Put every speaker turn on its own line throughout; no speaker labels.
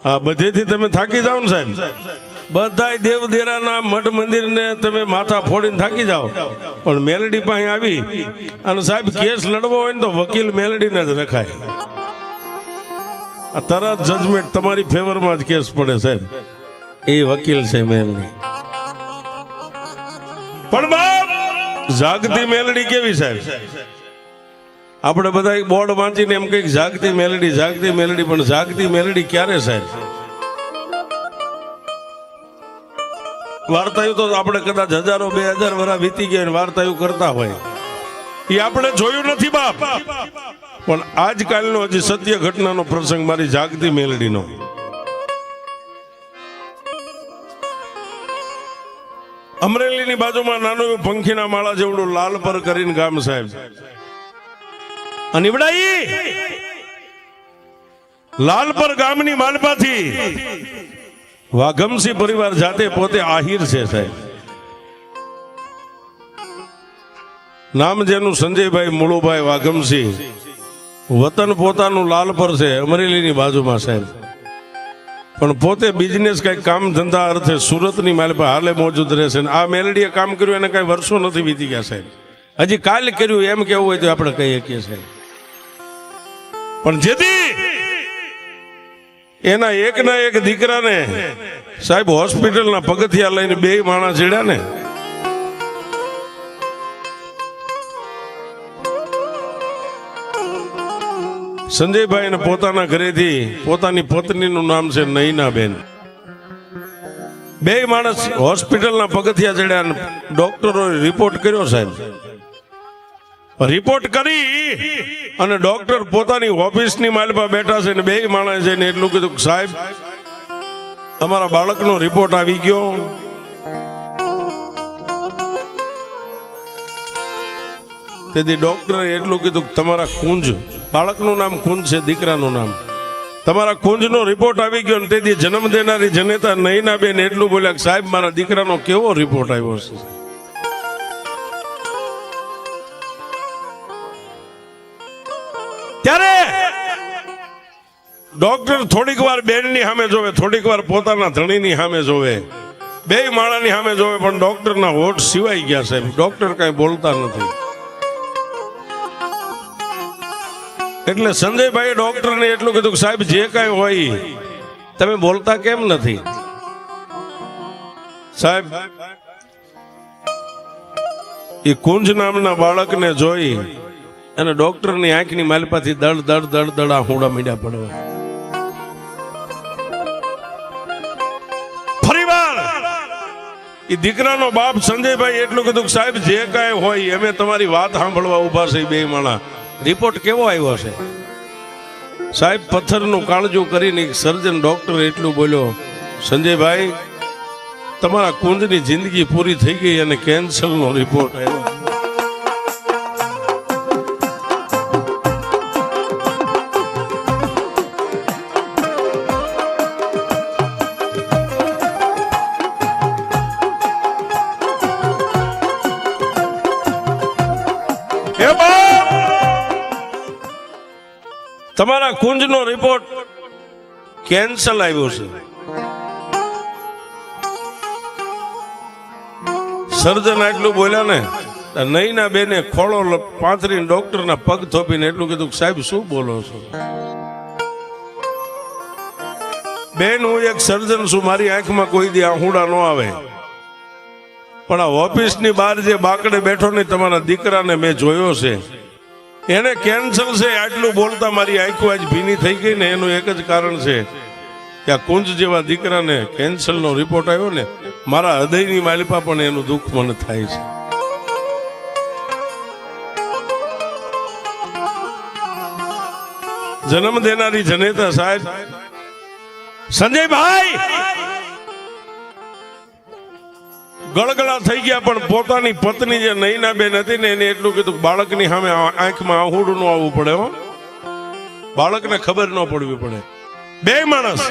હા, બધેથી તમે થાકી જાઓ ને સાહેબ, બધાય દેવ દેરાના મઠ મંદિરને તમે માથા ફોડીને થાકી જાઓ, પણ મેલડી પાસે આવી અને સાહેબ કેસ લડવો હોય ને તો વકીલ મેલડીને જ રખાય. આ તરત જજમેન્ટ તમારી ફેવરમાં જ કેસ પડે સાહેબ, એ વકીલ છે મેલડી. પણ બાપ જાગતી મેલડી કેવી સાહેબ? આપણે બધા બોર્ડ વાંચીને એમ કઈક જાગતી મેલડી, પણ જાગતી મેલડી ક્યારે સાહેબ? વાર્તાઓ તો આપણે કદાચ હજારો 2000 વર્ષ વીતી ગયા વાર્તાઓ કરતા હોય, એ આપણે જોયું નથી બાપ. પણ આજકાલનો હજી સત્ય ઘટનાનો પ્રસંગ મારી જાગતી મેલડીનો. અમરેલીની બાજુમાં નાનું એવું પંખીના માળા જેવડું લાલપર કરીને ગામ સાહેબ. અને લાલપર ગામની માલપાથી વાઘમસિંહ પરિવાર જાતે પોતે આહિર છે સાહેબ. નામ જેનું સંજયભાઈ મુળુભાઈ વાઘમસિંહ, વતન પોતાનું લાલપર છે અમરેલીની બાજુમાં સાહેબ. પણ પોતે બિઝનેસ કઈ કામ ધંધા અર્થે સુરતની માલપા હાલે મોજૂદ રહેશે. આ મેલડીએ કામ કર્યું એને કઈ વર્ષો નથી વીતી ગયા સાહેબ, હજી કાલ કર્યું એમ કેવું હોય તો આપણે કહી શકીએ સાહેબ. પણ જેથી એના એકના એક દીકરાને સાહેબ હોસ્પિટલના પગથિયા લઈને 2 માણસ ચડ્યા ને, સંજયભાઈ ને પોતાના ઘરેથી પોતાની પત્નીનું નામ છે નૈનાબેન. 2 માણસ હોસ્પિટલના પગથિયા ચડ્યા. ડોક્ટરોએ રિપોર્ટ કર્યો સાહેબ. રિપોર્ટ કરી અને ડોક્ટર પોતાની ઓફિસની માલપા બેઠા છે ને 2 માણસ જઈને એટલું કીધું કે સાહેબ અમારા બાળકનો રિપોર્ટ આવી ગયો. તેથી ડોક્ટરે એટલું કીધું કે તમારા કુંજ, બાળકનું નામ કુંજ છે, દીકરાનું નામ, તમારા કુંજનો રિપોર્ટ આવી ગયો. ને તેથી જન્મ દેનારી જનેતા નૈનાબેન એટલું બોલ્યા કે સાહેબ મારા દીકરાનો કેવો રિપોર્ટ આવ્યો છે. ત્યારે ડોક્ટર થોડીક વાર બેનની સામે જોવે, થોડીક વાર પોતાના ધણીની સામે જોવે, 2 માણાની સામે જોવે, પણ ડોક્ટરના હોઠ સિવાય ગયા સાહેબ. ડોક્ટર કઈ બોલતા નથી. એટલે સંજયભાઈ ડોક્ટરને એટલું કીધું કે સાહેબ જે કઈ હોય તમે બોલતા કેમ નથી? સાહેબ એ કુંજ નામના બાળકને જોઈ અને ડોક્ટરની આંખની માલપાથી દડ દડ દડ દડ આહુડા મીડ્યા પડવા. ફરીવાર એ દીકરાનો બાપ સંજયભાઈ એટલું કીધું કે સાહેબ જે કાંઈ હોય અમે તમારી વાત સાંભળવા ઉભા છે. 2 માણા રિપોર્ટ કેવો આવ્યો છે? સાહેબ પથ્થરનું કાળજું કરીને સર્જન ડોક્ટર એટલું બોલ્યો, સંજયભાઈ તમારા કુંજની જિંદગી પૂરી થઈ ગઈ અને કેન્સરનો રિપોર્ટ આવ્યો. તમારા કુંજનો રિપોર્ટ કેન્સલ આવ્યો છે. સર્જન આટલું બોલ્યા ને, નૈના બેને ખોળો પાથરીને ડોક્ટરના પગ થોપીને એટલું કીધું સાહેબ શું બોલો છો? બેન હું એક સર્જન છું, મારી આંખમાં કોઈ દી આહુડા ન આવે, પણ આ ઓફિસની બહાર જે બાકડે બેઠો ને તમારા દીકરાને મેં જોયો છે, એને કેન્સર છે. આટલું બોલતા મારી આંખો આજ ભીની થઈ ગઈ ને એનું એક જ કારણ છે કે આ કુંજ જેવા દીકરાને કેન્સરનો રિપોર્ટ આવ્યો ને, મારા હૃદયની માલિપા પણ એનું દુઃખ મને થાય છે. જન્મ દેનારી જનેતા સાહેબ સંજયભાઈ ગળગળા થઈ ગયા, પણ પોતાની પત્ની જે નૈનાબેન હતી ને એને એટલું કીધું બાળકની સામે આંખમાં આહુડું ન આવવું પડે હો, બાળકને ખબર ન પડવી પડે. 2 માણસ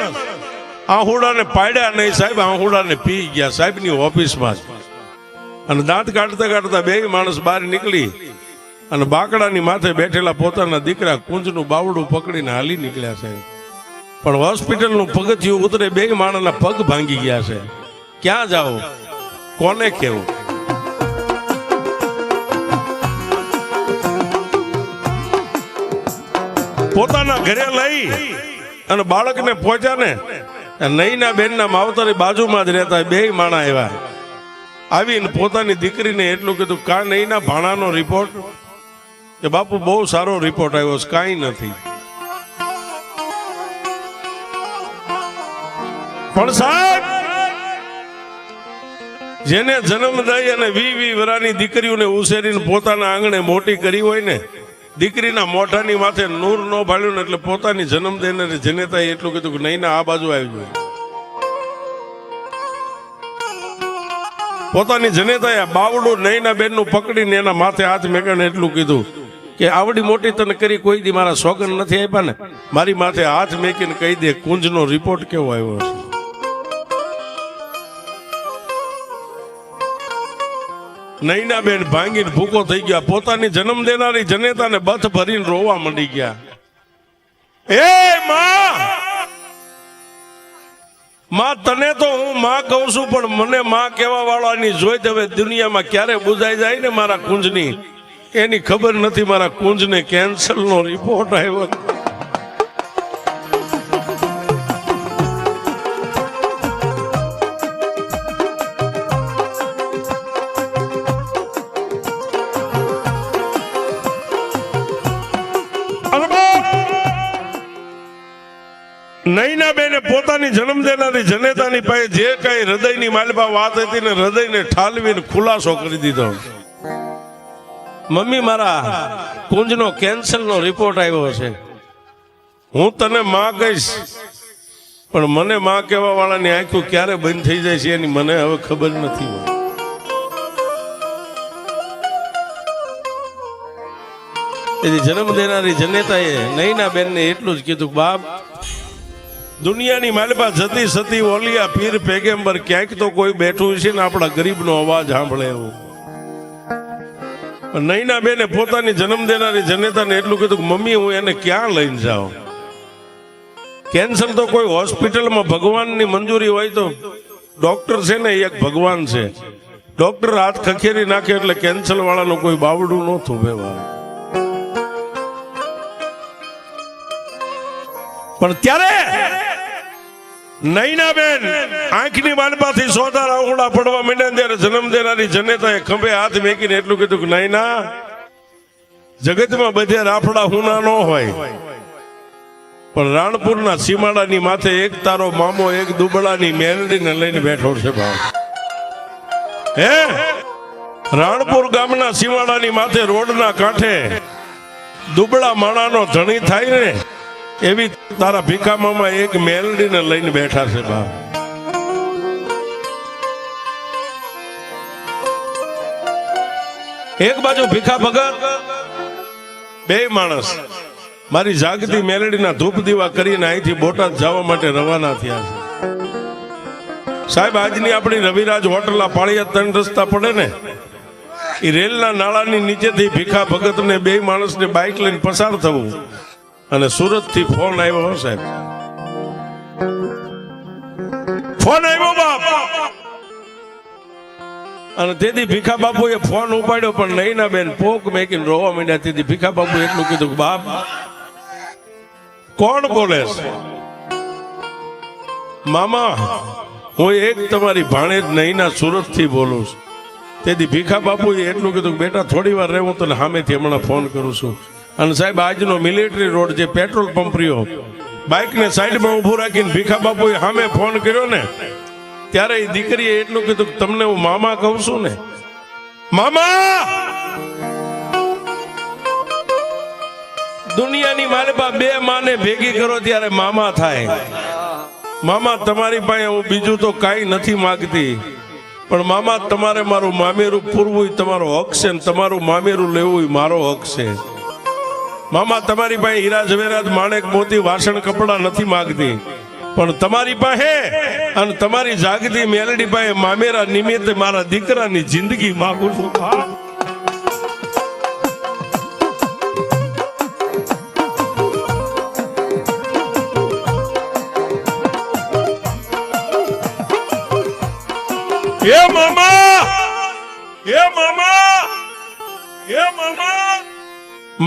આહુડાને પાડ્યા નહીં સાહેબ, આહુડાને પી ગયા સાહેબની ઓફિસમાં જ. અને દાંત કાઢતા કાઢતા 2 માણસ બહાર નીકળી અને બાકડાની માથે બેઠેલા પોતાના દીકરા કુંજનું બાવડું પકડીને હાલી નીકળ્યા સાહેબ. પણ હોસ્પિટલનું પગથિયું ઉતરે બે માણસના પગ ભાંગી ગયા છે. ક્યાં જાઓ, કોને કેવું? પોતાના ઘરે લઈ અને બાળકને પહોંચ્યા ને, નઈના બેનના માવતરની બાજુમાં જ રહેતા બે માણા આવ્યા. આવીને પોતાની દીકરીને એટલું કીધું, કા નઈના ભાણાનો રિપોર્ટ? કે બાપુ બહુ સારો રિપોર્ટ આવ્યો છે, કાંઈ નથી. પણ સાહેબ, જેને જન્મ દઈ અને 20 વર્ષની દીકરીઓને ઉછેરીને પોતાના આંગણે મોટી કરી હોય ને, દીકરીના મોઢાની માથે નૂર ન ભાળ્યું ને, એટલે પોતાની જન્મ દેનારી જનેતાએ એટલું કીધું કે નહીં, આ બાજુ આવી જાય. પોતાની જનેતાએ બાવડું નઈના બેનનું પકડીને એના માથે હાથ મેકીને એટલું કીધું કે આવડી મોટી તને કરી કોઈ દી મારા સોગન નથી આપ્યા ને, મારી માથે હાથ મેકીને કહી દે કુંજનો રિપોર્ટ કેવો આવ્યો છે. નઈના બેન ભાંગીને ભૂકો થઈ ગયા. પોતાની જન્મ દેનારી જનેતાને બથ ભરીને રોવા માંડી ગયા. એ માં, તને તો હું માં કહું છું, પણ મને માં કહેવા વાળાની જોઈ હવે દુનિયામાં ક્યારે બુજાઈ જાય ને મારા કુંજની, એની ખબર નથી. મારા કુંજને કેન્સરનો રિપોર્ટ આવ્યો. નઈના બેને પોતાની જન્મ દેનારી જનેતાની પાસે જે કઈ હૃદયની માલપા વાત હતી ને, હૃદયને ઠાલવીને ખુલાસો કરી દીધો. મમ્મી, મારા કુંજનો કેન્સરનો રિપોર્ટ આવ્યો છે. હું તને માં કહીશ, પણ મને માં કહેવા વાળાની આંખો ક્યારે બંધ થઈ જાય છે એની મને હવે ખબર નથી. એની જન્મ દેનારી જનેતાએ નઈના બેનને એટલું જ કીધું, બાપ, દુનિયાની માલપા જતી સતી ઓલિયા પીર પેગેમ્બર ક્યાંક તો કોઈ બેઠું છે ને આપણા ગરીબનો અવાજ સાંભળે એવું. નઈના બેને પોતાની જન્મ દેનારી જનેતાને એટલું કીધું કે મમ્મી, હું એને ક્યાં લઈને જાઉં? કેન્સર તો કોઈ હોસ્પિટલમાં ભગવાનની મંજૂરી હોય તો, ડોક્ટર છે ને એક ભગવાન છે. ડોક્ટર હાથ ખખેરી નાખે એટલે કેન્સર વાળાનું કોઈ બાવડું ન થોભેવા. પણ ત્યારે નઈના બેન આંખની માલપાથી સોદા રાઉડા પડવા માંડ્યા, ત્યારે જન્મ દેનારી જનેતાએ ખંભે હાથ મેકીને એટલું કીધું કે નઈના, જગતમાં બધે રાફડા હુના ન હોય, પણ રાણપુરના સીમાડાની માથે એક તારો મામો એક દુબળાની મેલડીને લઈને બેઠો છે. ભાવ હે, રાણપુર ગામના સીમાડાની માથે રોડના કાંઠે દુબળા માણાનો ધણી થાય ને, એવી તારા ભીખા મામા એક મેલડીને લઈને બેઠા છે. બાપ, એક બાજુ ભીખા ભગત, બે માણસ મારી જાગતી મેલડીના ધૂપ દીવા કરીને અહીંથી બોટાદ જવા માટે રવાના થયા છે. સાહેબ, આજની આપણી રવિરાજ હોટલના પાળિયા 3 રસ્તા પડે ને, એ રેલના નાળાની નીચેથી ભીખા ભગતને બે માણસને બાઇક લઈને પસાર થવું, અને સુરત થી ફોન આવ્યો. સાહેબ, ફોન આવ્યો બાપ, અને તેથી ભીખા બાપુએ ફોન ઉપાડ્યો, પણ નઈના બેન પોક મેકીને રોવા માંડ્યા. તેથી ભીખા બાપુ એટલું કીધું કે બાપ, કોણ બોલે છે? મામા, હું એક તમારી ભાણેજ નઈના સુરત થી બોલું છું. તેથી ભીખા બાપુએ એટલું કીધું, બેટા થોડી વાર રહે, હું તને સામેથી હમણાં ફોન કરું છું. અને સાહેબ, આજનો મિલિટરી રોડ જે પેટ્રોલ પંપ રહ્યો, બાઇકને સાઈડમાં ઊભું રાખીને ભીખા બાપુએ સામે ફોન કર્યો ને, ત્યારે એ દીકરીએ એટલું કીધું કે તમને હું મામા કહું છું ને. મામા, દુનિયાની માલપા બે માને ભેગી કરો ત્યારે મામા થાય. મામા, તમારી પાસે હું બીજું તો કાંઈ નથી માગતી, પણ મામા, તમારે મારું મામેરું પૂરવું તમારો હક છે, ને તમારું મામેરું લેવું મારો હક છે. મામા, તમારી પાસે હીરા ઝવેરાત માણેક મોતી વાસણ કપડા નથી માગતી, પણ તમારી પાસે અને તમારી જાગતી મેલડી પાસે મામેરા નિમિત્તે મારા દીકરાની જિંદગી માગું છું. એ મામા, એ મામા, એ મામા,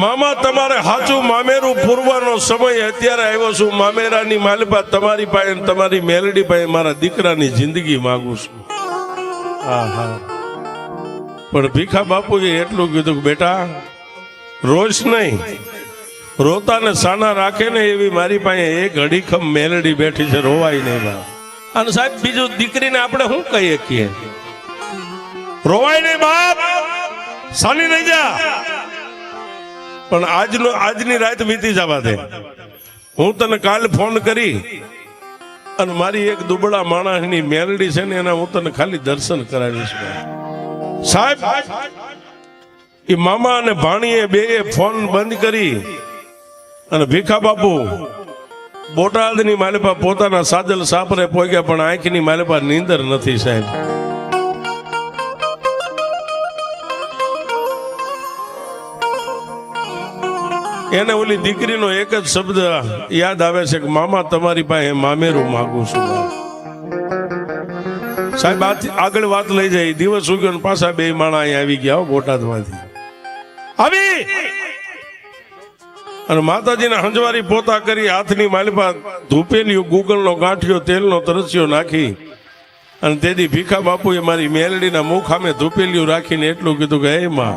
મામા તમારે સાચું મામેરું પૂરવાનો સમય અત્યારે આવ્યો છું. મામેરાની માલપા તમારી પાસે તમારી મેલડી પાસે મારા દીકરાની જિંદગી માંગુ છું. આહા, પણ ભીખા બાપુએ એટલું કીધું કે બેટા રોજ નહીં, રોતા ને સાના રાખે ને એવી મારી પાસે એક અડીખમ મેલડી બેઠી છે, રોવાય નહીં બા. અને સાહેબ બીજું દીકરીને આપણે શું કહીએ છીએ, રોવાય નહીં બાપ, સાની નહીં જા. પણ આજની રાત વીતી જવા દે. હું તને કાલ ફોન કરી અને મારી એક દુબળા માણસની મેલડી છે ને એના હું તને ખાલી દર્શન કરાવીશ સાહેબ. એ મામા અને ભાણીએ બે ફોન બંધ કરી અને ભીખા બાપુ બોટાદની માલિપા પોતાના સાજલ સાપરે પહોંચ્યા, પણ આંખની માલિપા નીંદર નથી સાહેબ. એને ઓલી દીકરીનો એક જ શબ્દ યાદ આવે છે કે મામા તમારી પાસે મામેરું માંગુ છું. સાહેબ આગળ વાત લઈ જાય, દિવસ ઉગ્યો ને પાછા બે માણા અહીંયા આવી ગયા બોટાદમાંથી આવી અને માતાજીના હંજવારી પોતા કરી હાથની માલિપા ધૂપેલિયું ગુગલનો ગાંઠિયો તેલનો તરસ્યો નાખી અને તેથી ભીખા બાપુએ મારી મેલડીના મુખ સામે ધૂપેલિયું રાખીને એટલું કીધું કે હે માં,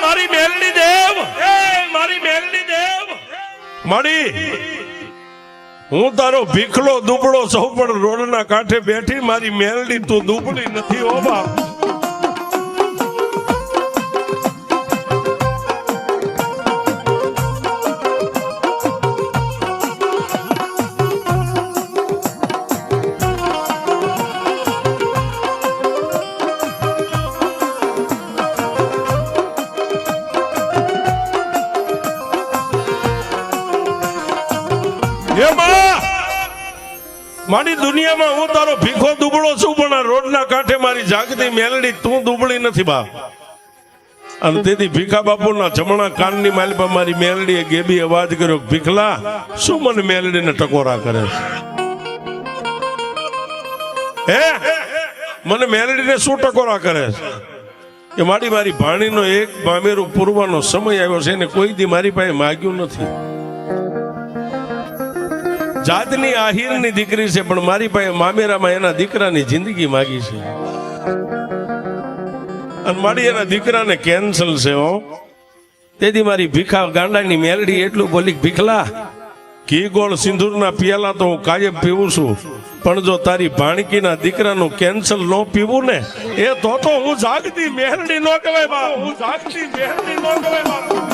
મારી મેલડી દેવ, મારી મેલડી દેવ, મારી હું તારો ભીખલો દુબળો સૌ પણ રોડના કાંઠે બેઠી, મારી મેલડી તું દુબળી નથી ઓ બાપ. મારી દુનિયામાં હું તારો ભીખો દુબળો છું, પણ આ રોડના કાંઠે મારી જાગતી મેલડી તું દુબળી નથી બા. અને તેથી ભીખા બાપુના જમણા કાનની માલિપા મારી મેલડીએ ગેબી અવાજ કર્યો, ભીખલા શું મને મેલડીને ટકોરા કરે છે? હે મને મેલડીને શું ટકોરા કરે છે? એ મારી ભાણીનો એક મામેરું પૂરવાનો સમય આવ્યો છે, એને કોઈ દી મારી પાસે માગ્યું નથી. જાતની આહિરની દીકરી છે, પણ મારી પાસે મામેરામાં એના દીકરાની જિંદગી માગી છે. અને મારી એના દીકરાને કેન્સલ છે હો. તેથી મારી ભીખા ગાંડાની મેલડી એટલું બોલી, ભીખલા ઘી ગોળ સિંદૂરના પિયાલા તો હું કાયમ પીવું છું, પણ જો તારી ભાણકીના દીકરાનું કેન્સલ ન પીવું ને એ તો હું જાગતી મેલડી ન કહેવાય બા. હું જાગતી મેલડી ન કહેવાય બા.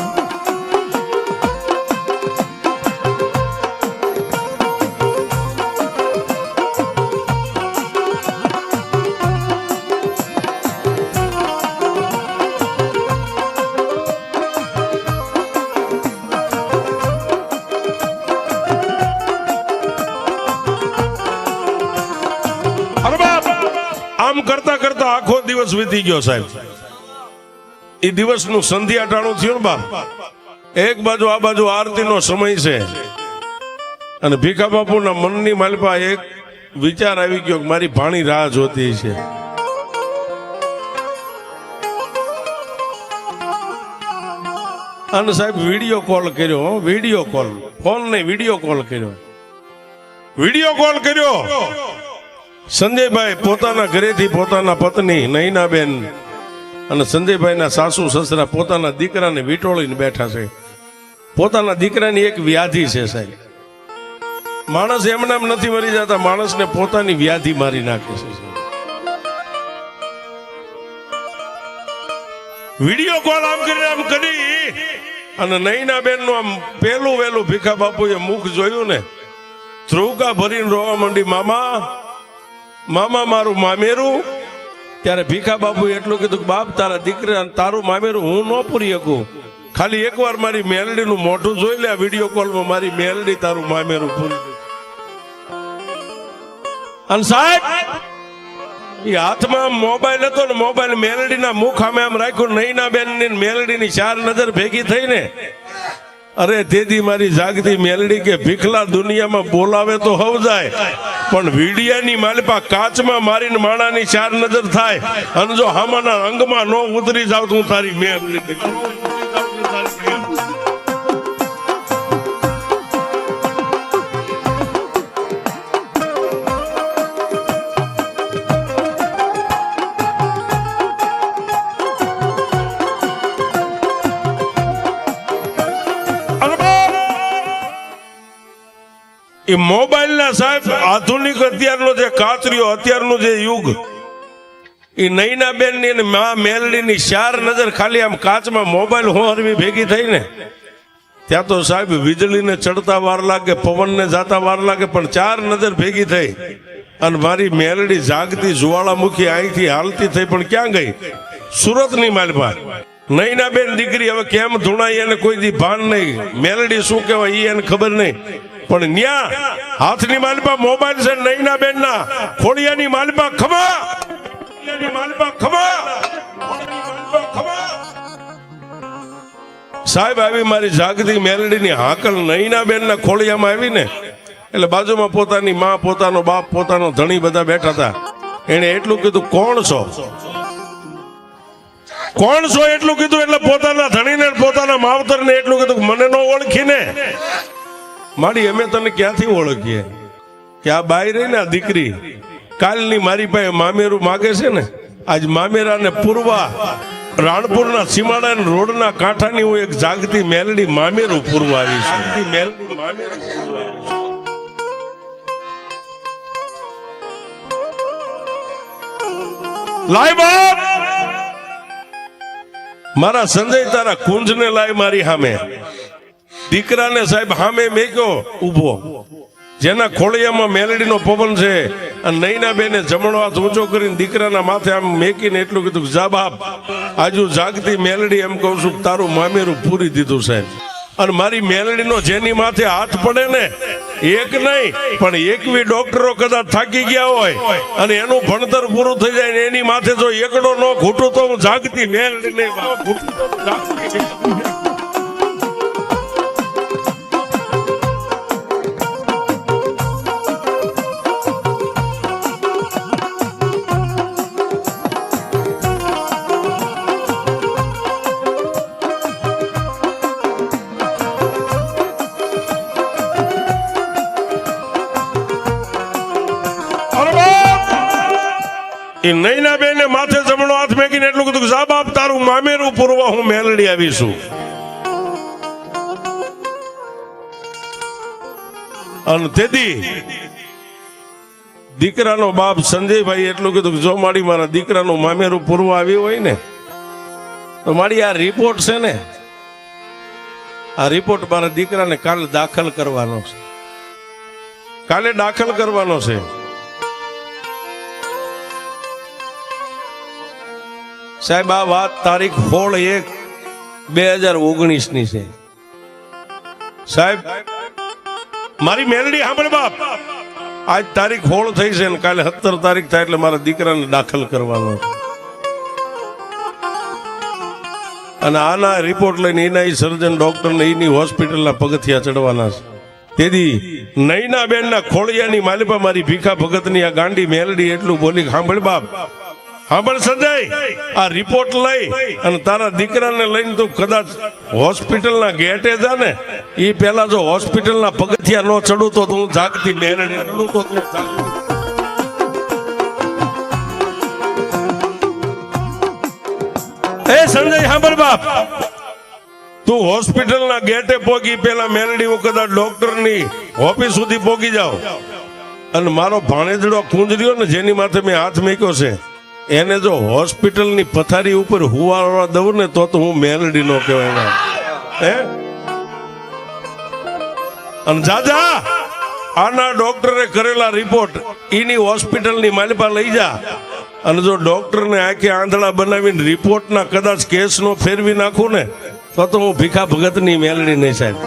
આમ કરતા કરતા આખો દિવસ વીતી ગયો સાહેબ. એ દિવસનું સંધ્યા ટાણું થયું ને બાપ. એક બાજુ આ બાજુ આરતીનો સમય છે અને ભીખા બાપુના મનની માલપા એક વિચાર આવી ગયો કે મારી ભાણી રાહ જોતી છે. અને સાહેબ વિડીયો કોલ કર્યો, વિડીયો કોલ, ફોન નહીં વિડીયો કોલ કર્યો, વિડીયો કોલ કર્યો. સંજયભાઈ પોતાના ઘરેથી પોતાના પત્ની નૈનાબેન અને સંજયભાઈના સાસુ સસરા પોતાના દીકરાને વીંટોળીને બેઠા છે. પોતાના દીકરાની એક વ્યાધિ છે સાહેબ. માણસ એમનામ નથી મરી જતા, માણસને પોતાની વ્યાધિ મારી નાખે છે. વિડીયો કોલ આમ કરી અને નૈનાબેન નું આમ પેલું વેલું ભીખા બાપુએ મુખ જોયું ને, ધ્રુવકા ભરીને રોવા માંડી, મામા મામા મારું મામેરું. ત્યારે ભીખા બાપુ એટલું કીધું કે બાપ તારા દીકરા તારું મામેરું હું ન પૂરી શકું, ખાલી એકવાર મારી મેલડીનું મોઢું જોઈ લે વિડીયો કોલમાં, મારી મેલડી તારું મામેરું પૂરી. અને સાહેબ એ હાથમાં મોબાઈલ હતો ને, મોબાઈલ મેલડીના મુખ સામે આમ રાખ્યું. નૈનાબેન ની મેલડીની ચાર નજર ભેગી થઈ ને અરે તેથી મારી જાગતી મેલડી કે ભીખલા દુનિયામાં બોલાવે તો હવ જાય, પણ વીડિયાની માલપા કાચમાં મારીને માણાની ચાર નજર થાય અને જો હામાના અંગમાં નો ઉતરી જાવ તું તારી મેલડી. એ મોબાઈલ ના સાહેબ આધુનિક અત્યારનો જે કાતરીઓ અત્યારનું જે યુગ, એ નૈના બેન ની અને મા મેલડી ની ચાર નજર ખાલી આમ કાચમાં મોબાઈલ હોરવી ભેગી થઈ ને ત્યાં તો સાહેબ વીજળીને ચડતા વાર લાગે, પવનને જાતા વાર લાગે, પણ ચાર નજર ભેગી થઈ અને મારી મેલડી જાગતી જ્વાળામુખી અહીંથી હાલતી થઈ પણ ક્યાં ગઈ? સુરતની માલપા. નૈના બેન દીકરી હવે કેમ ધૂણાઈ એને કોઈ દી ભાન નહીં, મેલડી શું કહેવાય એ એને ખબર નહીં, પણ ન્યા હાથની માલપા મોબાઈલ છે નૈના બેન ના, ખોડિયાની માલપા ખમા, માલપા ખમા. સાહેબ આવી મારી જાગતી મેલડી ની હાકલ નૈના બેન ના ખોડિયામાં આવી ને એટલે બાજુમાં પોતાની માં, પોતાનો બાપ, પોતાનો ધણી બધા બેઠા હતા. એને એટલું કીધું કોણ છો, કોણ છો એટલું કીધું. એટલે પોતાના ધણીને પોતાના માવતરને એટલું કીધું મને નો ઓળખીને મારી અમે તને ક્યાંથી ઓળખીએ કે આ બાઈ રહી ને આ દીકરી કાલની મારી પાસે મામેરું માગે છે ને, આજ મામેરા ને પૂરવા રાણપુરના સીમાડા રોડના કાંઠાની હું એક જાગતી મેલડી મામેરું પૂરવા આવી છું. મેલડી મામેરું પૂરવા આવી છું. લાય બાપ મારા સંજય તારા કુંજને લાય મારી સામે. દીકરાને સાહેબ સામે મેક્યો ઉભો, જેના ખોળિયામાં મેલડીનો પવન છે, અને નૈના બેને જમણો હાથ ઊંચો કરીને દીકરાના માથે આમ મેકીને એટલું કીધું જા બાપ આજુ જાગતી મેલડી એમ કહું છું તારું મામેરું પૂરી દીધું સાહેબ. અને મારી મેલડીનો જેની માથે હાથ પડે ને એક નહીં પણ એકવી ડોક્ટરો કદાચ થાકી ગયા હોય અને એનું ભણતર પૂરું થઈ જાય ને એની માથે જો એકડો નો ઘૂંટું તો હું જાગતી મેલડી એ નૈના બેને માથે જમણો હાથ મેકીને એટલું કીધું જા બાપ તારું મામેરું પૂરવા હું મેલડી આવીશું. અને તેથી દીકરાનો બાપ સંજયભાઈ એટલું કીધું જો મારી મારા દીકરાનું મામેરું પૂરવા આવ્યું હોય ને તો મારી આ રિપોર્ટ છે ને, આ રિપોર્ટ મારા દીકરાને કાલે દાખલ કરવાનો છે, કાલે દાખલ કરવાનો છે. સાહેબ આ વાત તારીખ 16/1/2019 ની છે સાહેબ. મારી મેલડી સાંભળ બાપ, આજ તારીખ 16 થઈ છે ને કાલે 17 તારીખ થાય એટલે મારા દીકરાને દાખલ કરવાનો. અને આના રિપોર્ટ લઈને એના સર્જન ડોક્ટર ને એની હોસ્પિટલના પગથિયા ચડવાના છે. તેથી નૈના બેન ના ખોળિયાની માલિપા મારી ભીખા ભગતની આ ગાંડી મેલડી એટલું બોલી સાંભળ બાપ, સાંભળ સંજય, આ રિપોર્ટ લઈ અને તારા દીકરાને લઈને તું કદાચ હોસ્પિટલના ગેટે જા ને, એ પેલા જો હોસ્પિટલના પગથિયા નો ચડું તો તું જાગતી મેલડી ચડું તો તું એ સંજય સાંભળ બાપ, તું હોસ્પિટલના ગેટે પોગી પેલા મેલડી હું કદાચ ડોક્ટરની ઓફિસ સુધી પોગી જાવ અને મારો ભાણેજડો કુંજર્યો ને જેની માથે મેં હાથ મૂક્યો છે એને જો હોસ્પિટલની પથારી ઉપર હુવાડવા દઉં ને તો હું મેલડી નો કહેવાય. અને જાજા આના ડોક્ટરે કરેલા રિપોર્ટ એની હોસ્પિટલની માલિપા લઈ જા અને જો ડોક્ટરને આંખે આંધળા બનાવીને રિપોર્ટના કદાચ કેસ નો ફેરવી નાખું ને તો હું ભીખા ભગતની મેલડી નહીં સાહેબ.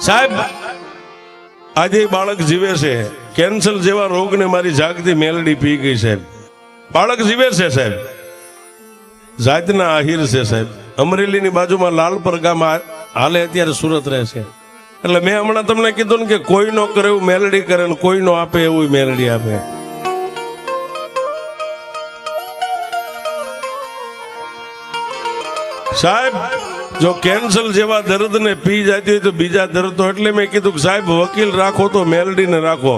સાહેબ આજે બાળક જીવે છે, કેન્સર જેવા રોગને મારી જાગતી મેલડી પી ગઈ સાહેબ. બાળક જીવે છે સાહેબ. જાતના આહિર છે સાહેબ. અમરેલીની બાજુમાં લાલપર ગામ હાલે અત્યારે સુરત રહે છે. એટલે મેં હમણાં તમને કીધું ને કે કોઈ નો કરે એવું મેલડી કરે ને કોઈ નો આપે એવું મેલડી આપે. સાહેબ જો કેન્સર જેવા દર્દ ને પી જતી હોય તો બીજા દર્દ તો એટલે મેં કીધું કે સાહેબ વકીલ રાખો તો મેલડીને રાખો.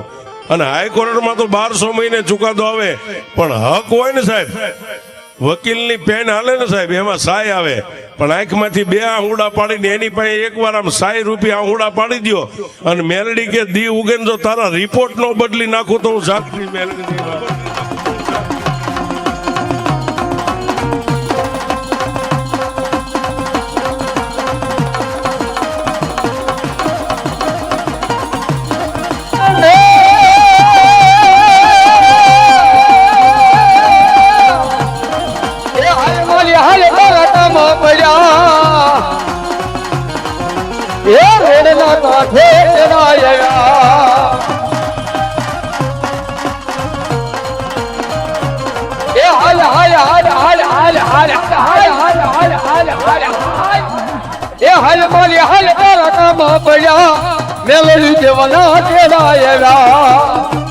અને હાઈકોર્ટમાં તો 1200 મહિને ચુકાદો આવે, પણ હક હોય ને સાહેબ, વકીલની પેન હાલે ને સાહેબ, એમાં સાય આવે. પણ આંખમાંથી 2 આહુડા પાડીને એની પાસે એકવાર આમ 100 રૂપિયા આહુડા પાડી દો અને મેલડી કે દી ઉગે જો તારા રિપોર્ટ નો બદલી નાખું તો હું સાચી મેલડી.
મેલડી દેવાના તેડાયેલા